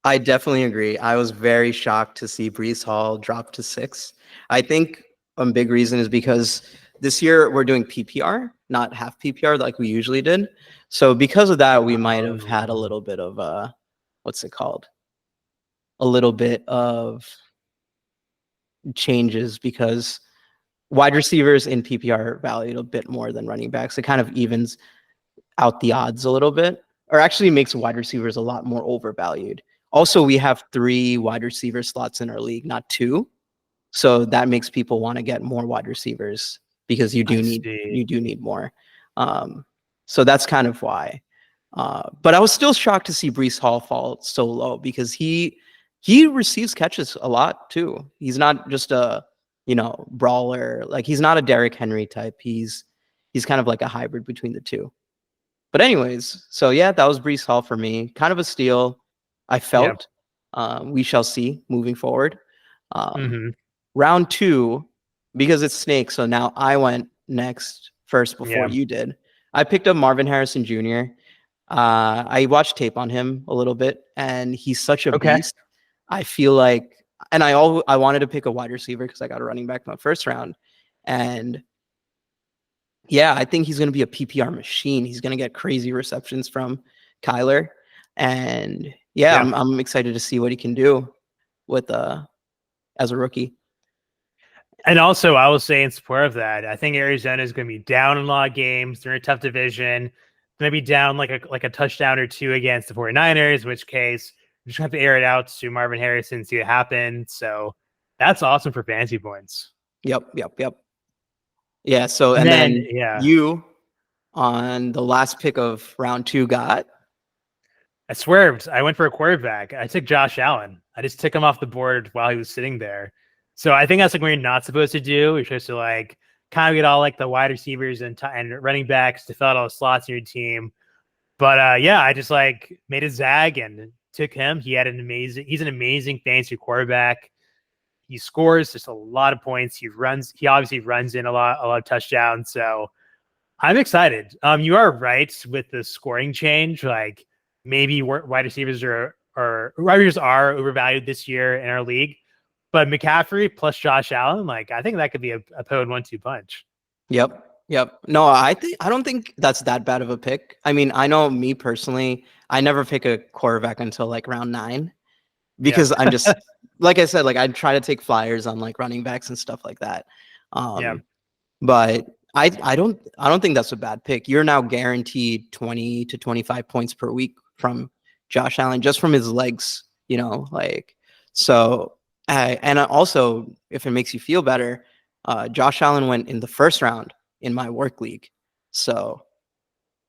I definitely agree. I was very shocked to see Brees Hall drop to 6. I think a big reason is because this year we're doing PPR, not half PPR like we usually did. So because of that, we might have had a little bit of what's it called? A little bit of changes because wide receivers in PPR are valued a bit more than running backs. It kind of evens out the odds a little bit, or actually makes wide receivers a lot more overvalued. Also, we have 3 wide receiver slots in our league, not 2. So that makes people want to get more wide receivers because you do need more. So that's kind of why. But I was still shocked to see Brees Hall fall so low because he receives catches a lot too. He's not just a brawler. Like he's not a Derrick Henry type. He's kind of like a hybrid between the two. But anyways, so yeah, that was Brees Hall for me. Kind of a steal. I felt. We shall see moving forward. Round 2, because it's Snake, so now I went first before you did. I picked up Marvin Harrison Jr. I watched tape on him a little bit, and he's such a beast. I feel like, and I wanted to pick a wide receiver because I got a running back in my first round, and yeah, I think he's going to be a PPR machine. He's going to get crazy receptions from Kyler, and yeah. I'm excited to see what he can do with as a rookie.
And also, I will say in support of that, I think Arizona is going to be down in a lot of games. They're in a tough division. Going to be down like a touchdown or 2 against the 49ers, in which case you just have to air it out to Marvin Harrison, see what happens. So that's awesome for fantasy points.
Yep. Yeah. So and then you on the last pick of round 2 got.
I swerved. I went for a quarterback. I took Josh Allen. I just took him off the board while he was sitting there. So I think that's like what you're not supposed to do. You're supposed to like kind of get all like the wide receivers and running backs to fill out all the slots in your team. But yeah, I just like made a zag and took him. He's an amazing fantasy quarterback. He scores just a lot of points. He obviously runs in a lot of touchdowns. So I'm excited. You are right with the scoring change. Like maybe wide receivers are overvalued this year in our league. But McCaffrey plus Josh Allen, like I think that could be a potent 1-2 punch.
Yep. No, I don't think that's that bad of a pick. I mean, I know me personally, I never pick a quarterback until like round 9 because I'm just like I said, like I try to take flyers on like running backs and stuff like that. But I don't think that's a bad pick. You're now guaranteed 20 to 25 points per week from Josh Allen just from his legs, so. And also, if it makes you feel better, Josh Allen went in the first round in my work league. So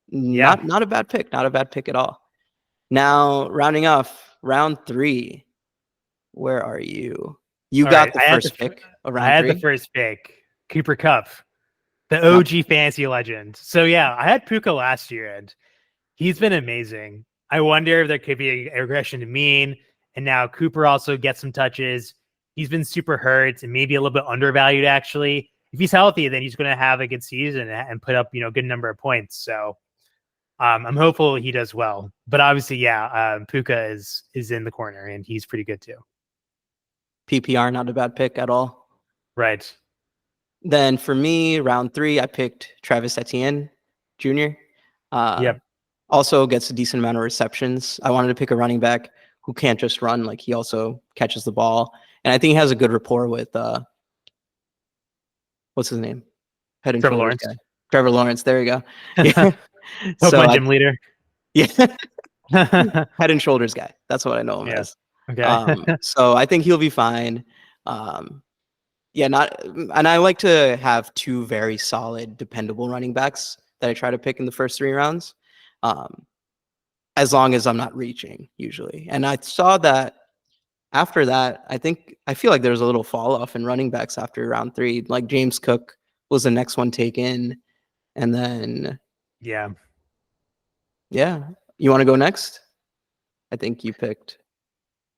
not a bad pick. Not a bad pick at all. Now, rounding off, round 3. Where are you? You got the first pick of round 3?
I had the first pick. Cooper Kupp, the OG fantasy legend. So yeah, I had Puka last year, and he's been amazing. I wonder if there could be a regression to mean. And now Cooper also gets some touches. He's been super hurt and maybe a little bit undervalued, actually. If he's healthy, then he's going to have a good season and put up, good number of points. So I'm hopeful he does well. But obviously, Puka is in the corner, and he's pretty good too.
PPR, not a bad pick at all.
Right.
Then for me, round 3, I picked Travis Etienne Jr. Also gets a decent amount of receptions. I wanted to pick a running back who can't just run, like he also catches the ball. And I think he has a good rapport with what's his name? Head and Shoulders guy. Trevor Lawrence. There you go. Yeah.
So my gym leader.
Yeah. Head and Shoulders guy. That's what I know him as. Okay. So I think he'll be fine. And I like to have 2 very solid, dependable running backs that I try to pick in the first 3 rounds. As long as I'm not reaching, usually. And I saw that after that, I feel like there was a little fall off in running backs after round 3. Like James Cook was the next one taken, and then
Yeah.
yeah, you want to go next? I think you picked.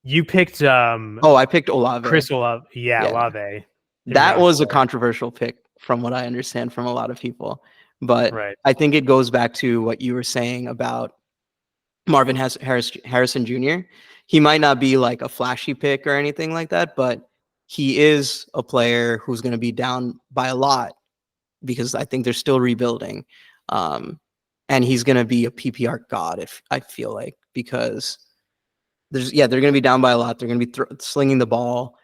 You picked
Oh, I picked Olave.
Chris Olave. Yeah,
Yeah,
Olave. In
that
round
was a
4.
controversial pick from what I understand from a lot of people, but
Right.
I think it goes back to what you were saying about Harrison Jr. He might not be like a flashy pick or anything like that, but he is a player who's going to be down by a lot because I think they're still rebuilding. And he's going to be a PPR god, if I feel like, because they're going to be down by a lot. They're going to be slinging the ball.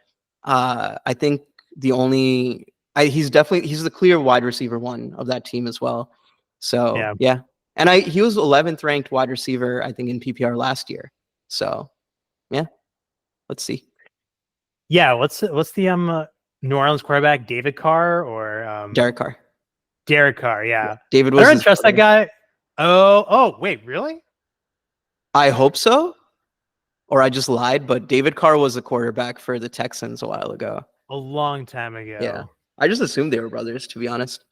I think he's the clear wide receiver 1 of that team as well. So yeah. And he was 11th ranked wide receiver, I think, in PPR last year. So yeah, let's see.
Yeah, what's the New Orleans quarterback, David Carr or
Derek Carr?
Derek Carr, yeah.
David
I
was.
don't trust that guy. Oh, wait, really?
I hope so, or I just lied. But David Carr was a quarterback for the Texans a while ago.
A long time ago.
Yeah, I just assumed they were brothers, to be honest.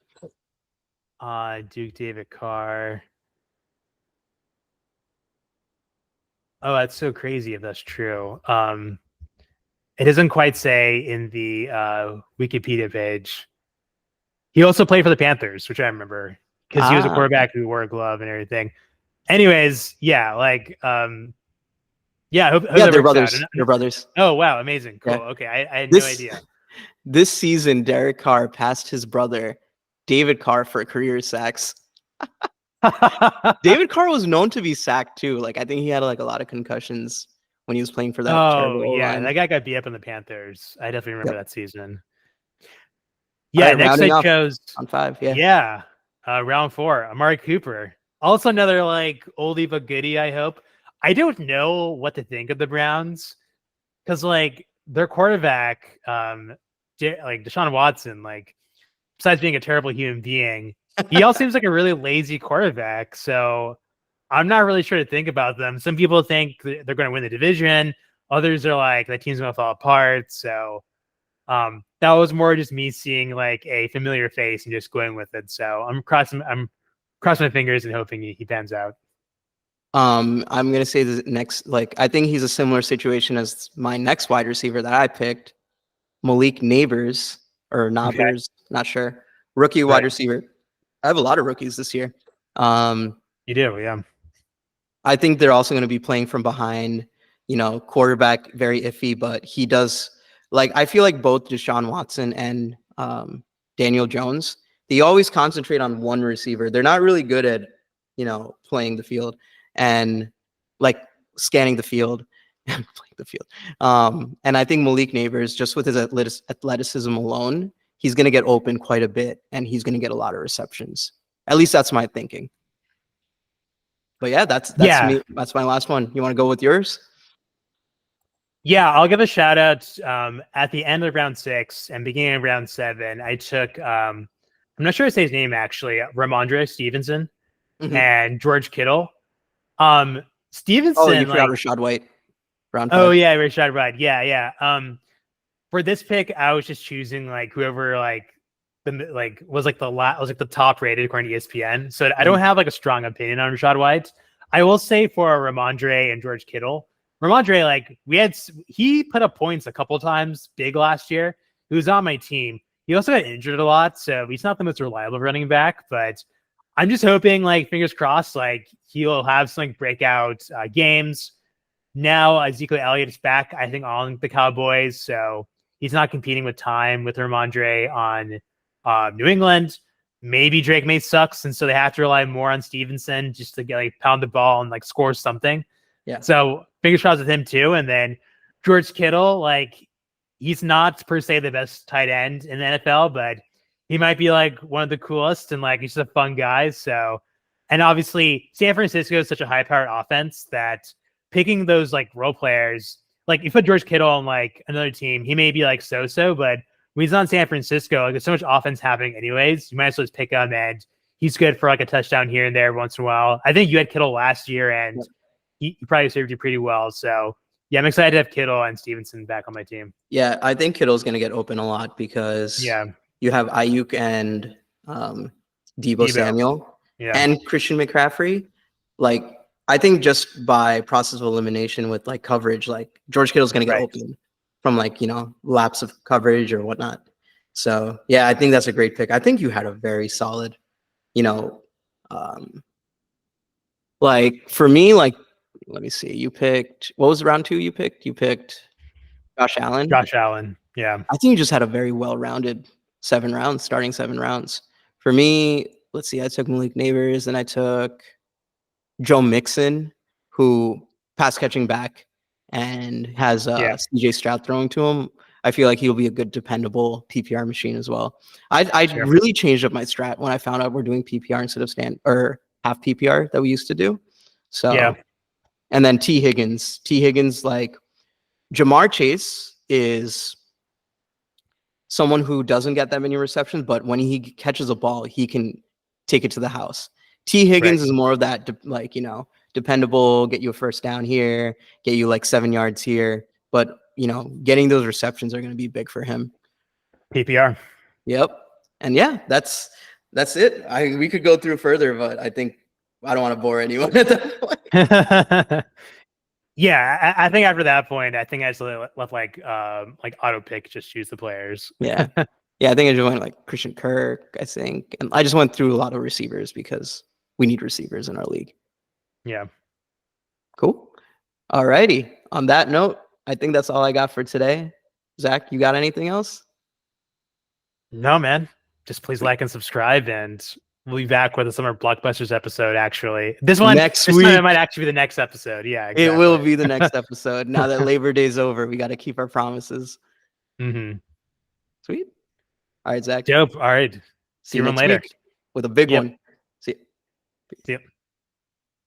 Duke David Carr. Oh, that's so crazy if that's true. It doesn't quite say in the Wikipedia page. He also played for the Panthers, which I remember because he was a quarterback who wore a glove and everything. Anyways, yeah, like, yeah, hope
they're brothers. They're brothers.
Oh, wow, amazing, cool. Yeah. Okay, I had no idea.
This season, Derek Carr passed his brother, David Carr, for career sacks. David Carr was known to be sacked too. Like, I think he had like a lot of concussions when he was playing for that.
Oh, yeah, that guy got beat up in the Panthers. I definitely remember that season. Yeah, right, next I chose
on 5.
Yeah, round 4, Amari Cooper. Also another like oldie but goodie. I hope. I don't know what to think of the Browns because like their quarterback, like Deshaun Watson, like besides being a terrible human being, he also seems like a really lazy quarterback. So I'm not really sure to think about them. Some people think they're going to win the division. Others are like the team's going to fall apart. So that was more just me seeing like a familiar face and just going with it. So I'm crossing my fingers and hoping he pans out.
I'm gonna say the next, like, I think he's a similar situation as my next wide receiver that I picked, Malik Neighbors or Nabers, not sure. Rookie wide receiver. I have a lot of rookies this year.
You do, yeah.
I think they're also going to be playing from behind. Quarterback very iffy, but he does, like, I feel like both Deshaun Watson and Daniel Jones, they always concentrate on one receiver. They're not really good at playing the field and like scanning the field and playing the field. And I think Malik Neighbors, just with his athleticism alone, he's going to get open quite a bit and he's going to get a lot of receptions. At least that's my thinking. But yeah, that's me. That's my last one. You want to go with yours?
Yeah, I'll give a shout out at the end of round 6 and beginning of round 7. I took, I'm not sure to say his name actually, Ramondre Stevenson and George Kittle. Stevenson.
Oh, you forgot Rachaad White. Round 5.
Oh yeah, Rachaad White. Yeah. For this pick, I was just choosing like whoever was the top rated according to ESPN. So I don't have like a strong opinion on Rachaad White. I will say for Ramondre and George Kittle, Ramondre, like he put up points a couple times big last year. He was on my team. He also got injured a lot, so he's not the most reliable running back, but I'm just hoping, like, fingers crossed, like he'll have some like breakout games. Now Ezekiel Elliott is back, I think, on the Cowboys, so he's not competing with time with Ramondre on New England. Maybe Drake May sucks, and so they have to rely more on Stevenson just to get like pound the ball and like score something.
Yeah.
So fingers crossed with him too. And then George Kittle, like he's not per se the best tight end in the NFL, but he might be like one of the coolest and like he's just a fun guy. So, and obviously San Francisco is such a high powered offense that picking those like role players, like if you put George Kittle on like another team, he may be like so-so, but when he's on San Francisco, like there's so much offense happening anyways, you might as well just pick him and he's good for like a touchdown here and there once in a while. I think you had Kittle last year and he probably served you pretty well. So Yeah, I'm excited to have Kittle and Stevenson back on my team.
Yeah, I think Kittle's going to get open a lot because
Yeah,
you have Ayuk and Debo
Debo.
Samuel
Yeah,
and Christian McCaffrey. Like, I think just by process of elimination with like coverage, like George Kittle's going to get
right.
open from like, lapse of coverage or whatnot. So yeah, I think that's a great pick. I think you had a very solid, you know, like for me, like, let me see, you picked, what was round 2 you picked? You picked Josh Allen.
Josh Allen. Yeah,
I think you just had a very well-rounded 7 rounds, starting 7 rounds. For me, let's see, I took Malik Neighbors, and I took Joe Mixon, who pass catching back and has
yeah,
CJ Stroud throwing to him. I feel like he'll be a good, dependable PPR machine as well. I
sure.
really changed up my strat when I found out we're doing PPR instead of half PPR that we used to do. So,
Yeah,
and then T Higgins, like Jamar Chase is someone who doesn't get that many receptions, but when he catches a ball, he can take it to the house. T. Higgins
right.
is more of that, dependable, get you a first down here, get you like 7 yards here. But, getting those receptions are going to be big for him.
PPR.
Yep. And yeah, that's it. We could go through further, but I think I don't want to bore anyone at that point.
Yeah, I think after that point, I think I just left like auto pick, just choose the players.
Yeah. Yeah, I think I just went like Christian Kirk, I think. And I just went through a lot of receivers because we need receivers in our league.
Yeah.
Cool. All righty. On that note, I think that's all I got for today. Zach, you got anything else?
No, man. Just please like and subscribe, and we'll be back with a Summer Blockbusters episode. Actually, this
Next
time
week.
it might actually be the next episode. Yeah, exactly.
It will be the next episode. Now that Labor Day's over, we got to keep our promises.
Mm-hmm.
Sweet. All right, Zach.
Dope. All right.
See you
next
later
week
with a big one. See you.
See you.